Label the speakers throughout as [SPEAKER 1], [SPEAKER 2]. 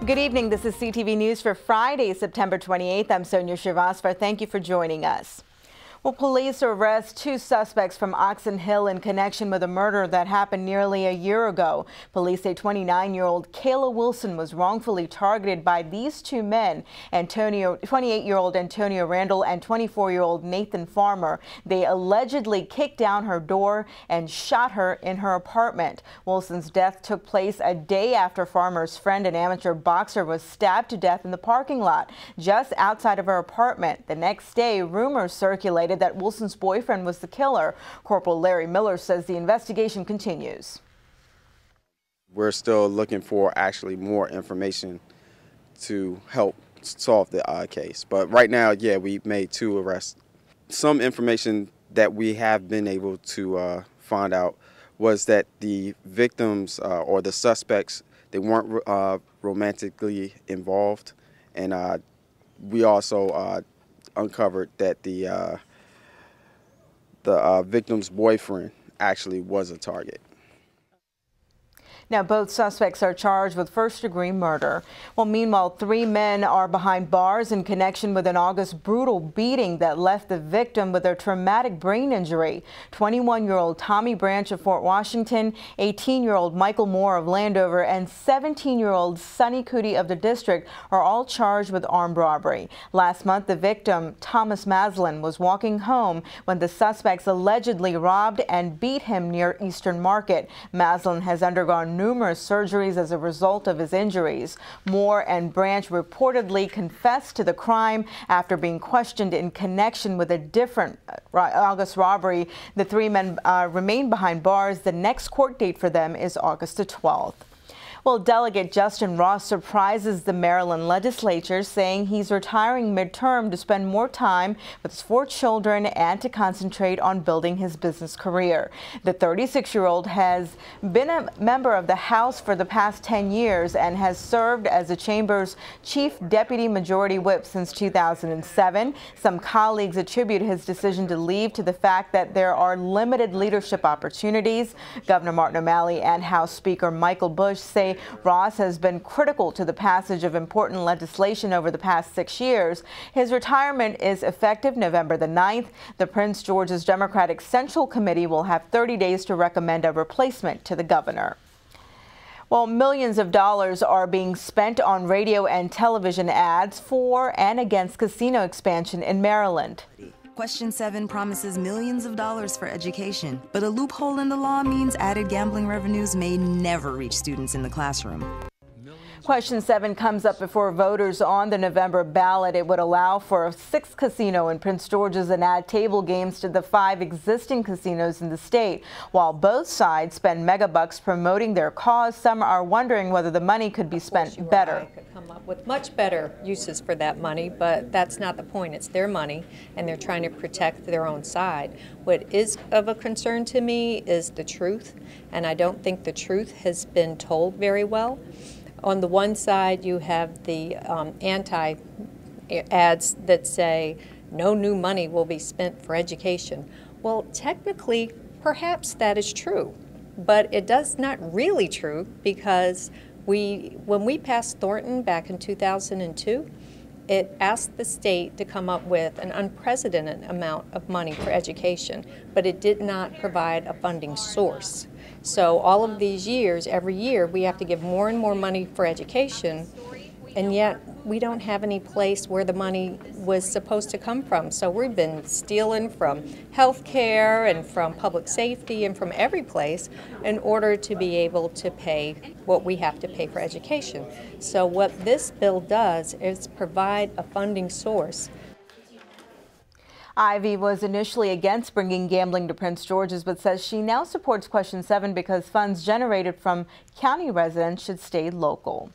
[SPEAKER 1] Good evening. This is CTV News for Friday, September 28th. I'm Sonia Srivastava. Thank you for joining us. Well, police arrest two suspects from Oxon Hill in connection with a murder that happened nearly a year ago. Police say 29-year-old Kayla Wilson was wrongfully targeted by these two men, 28-year-old Antonio Randall and 24-year-old Nathan Farmer. They allegedly kicked down her door and shot her in her apartment. Wilson's death took place a day after Farmer's friend, an amateur boxer, was stabbed to death in the parking lot just outside of her apartment. The next day, rumors circulated that Wilson's boyfriend was the killer. Corporal Larry Miller says the investigation continues.
[SPEAKER 2] We're still looking for actually more information to help solve the case. But right now, yeah, we made two arrests. Some information that we have been able to find out was that the victims or the suspects, they weren't romantically involved. And we also uncovered that the victim's boyfriend actually was a target.
[SPEAKER 1] Now, both suspects are charged with first-degree murder. Well, meanwhile, three men are behind bars in connection with an August brutal beating that left the victim with a traumatic brain injury. 21-year-old Tommy Branch of Fort Washington, 18-year-old Michael Moore of Landover, and 17-year-old Sonny Cootie of the district are all charged with armed robbery. Last month, the victim, Thomas Maslin, was walking home when the suspects allegedly robbed and beat him near Eastern Market. Maslin has undergone numerous surgeries as a result of his injuries. Moore and Branch reportedly confessed to the crime after being questioned in connection with a different August robbery. The three men remain behind bars. The next court date for them is August the 12th. Well, Delegate Justin Ross surprises the Maryland legislature, saying he's retiring midterm to spend more time with his 4 children and to concentrate on building his business career. The 36-year-old has been a member of the House for the past 10 years and has served as the chamber's chief deputy majority whip since 2007. Some colleagues attribute his decision to leave to the fact that there are limited leadership opportunities. Governor Martin O'Malley and House Speaker Michael Bush say Ross has been critical to the passage of important legislation over the past 6 years. His retirement is effective November the 9th. The Prince George's Democratic Central Committee will have 30 days to recommend a replacement to the governor. Well, millions of dollars are being spent on radio and television ads for and against casino expansion in Maryland.
[SPEAKER 3] Question 7 promises millions of dollars for education, but a loophole in the law means added gambling revenues may never reach students in the classroom.
[SPEAKER 1] Question 7 comes up before voters on the November ballot. It would allow for a 6th casino in Prince George's and add table games to the 5 existing casinos in the state. While both sides spend megabucks promoting their cause, some are wondering whether the money could be spent better.
[SPEAKER 4] I could come up with much better uses for that money, but that's not the point. It's their money, and they're trying to protect their own side. What is of a concern to me is the truth, and I don't think the truth has been told very well. On the one side, you have the anti-ads that say no new money will be spent for education. Well, technically, perhaps that is true, but it does not really true because when we passed Thornton back in 2002, it asked the state to come up with an unprecedented amount of money for education, but it did not provide a funding source. So all of these years, every year, we have to give more and more money for education, and yet we don't have any place where the money was supposed to come from. So we've been stealing from health care and from public safety and from every place in order to be able to pay what we have to pay for education. So what this bill does is provide a funding source.
[SPEAKER 1] Ivy was initially against bringing gambling to Prince George's, but says she now supports Question 7 because funds generated from county residents should stay local.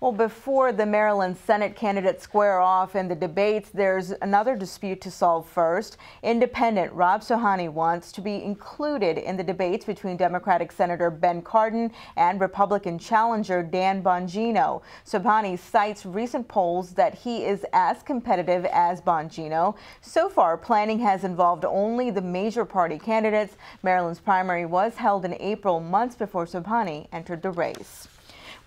[SPEAKER 1] Well, before the Maryland Senate candidates square off in the debates, there's another dispute to solve first. Independent Rob Sohani wants to be included in the debates between Democratic Senator Ben Cardin and Republican challenger Dan Bongino. Sohani cites recent polls that he is as competitive as Bongino. So far, planning has involved only the major party candidates. Maryland's primary was held in April, months before Sohani entered the race.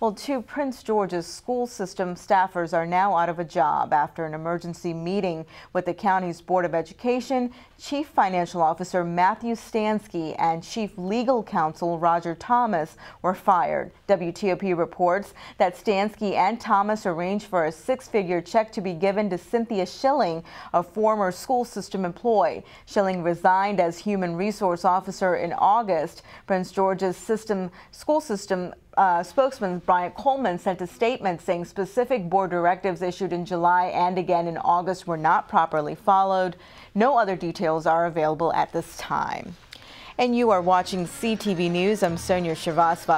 [SPEAKER 1] Well, 2 Prince George's school system staffers are now out of a job after an emergency meeting with the county's Board of Education. Chief Financial Officer Matthew Stansky and Chief Legal Counsel Roger Thomas were fired. WTOP reports that Stansky and Thomas arranged for a 6-figure check to be given to Cynthia Schilling, a former school system employee. Schilling resigned as Human Resource Officer in August. Prince George's school system spokesman Bryant Coleman sent a statement saying specific board directives issued in July and again in August were not properly followed. No other details are available at this time. And you are watching CTV News. I'm Sonia Shrivastava.